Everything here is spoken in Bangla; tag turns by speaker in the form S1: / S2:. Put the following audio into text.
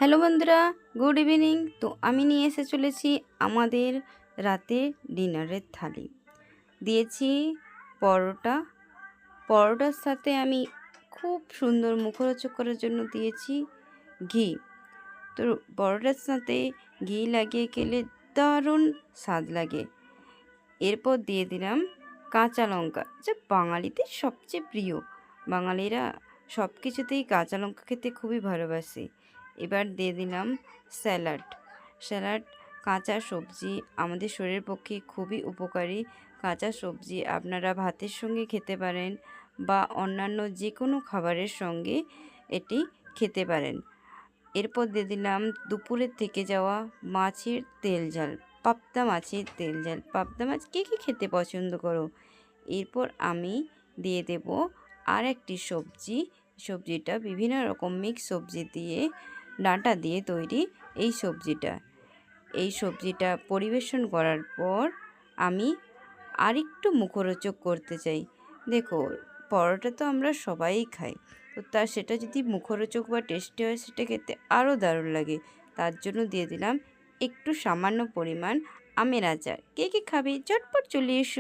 S1: হ্যালো বন্ধুরা, গুড ইভিনিং। তো আমি নিয়ে এসে চলেছি আমাদের রাতে ডিনারের থালি। দিয়েছি পরোটা। পরোটার সাথে আমি খুব সুন্দর মুখরোচক করার জন্য দিয়েছি ঘি। তো পরোটার সাথে ঘি লাগিয়ে খেলে দারুণ স্বাদ লাগে। এরপর দিয়ে দিলাম কাঁচা লঙ্কা, যা বাঙালিদের সবচেয়ে প্রিয়। বাঙালিরা সব কিছুতেই কাঁচা লঙ্কা খেতে খুবই ভালোবাসে। এবার দিয়ে দিলাম স্যালাড। স্যালাড কাঁচা সবজি আমাদের শরীরের পক্ষে খুবই উপকারী। কাঁচা সবজি আপনারা ভাতের সঙ্গে খেতে পারেন বা অন্যান্য যে কোনো খাবারের সঙ্গে এটি খেতে পারেন। এরপর দিয়ে দিলাম দুপুরের থেকে যাওয়া মাছের তেল ঝাল, পাবদা মাছের তেল ঝাল। পাবদা মাছ কে কে খেতে পছন্দ করো? এরপর আমি দিয়ে দেব আর একটি সবজি। সবজিটা বিভিন্ন রকম মিক্স সবজি দিয়ে, ডাঁটা দিয়ে তৈরি এই সবজিটা পরিবেশন করার পর আমি আরেকটু মুখরোচক করতে চাই। দেখো, পরোটা তো আমরা সবাই খাই, তো সেটা যদি মুখরোচক বা টেস্টি হয় সেটা খেতে আরও দারুণ লাগে। তার জন্য দিয়ে দিলাম একটু সামান্য পরিমাণ আমের আচার। কে কে খাবে? ঝটপট চলে এসো।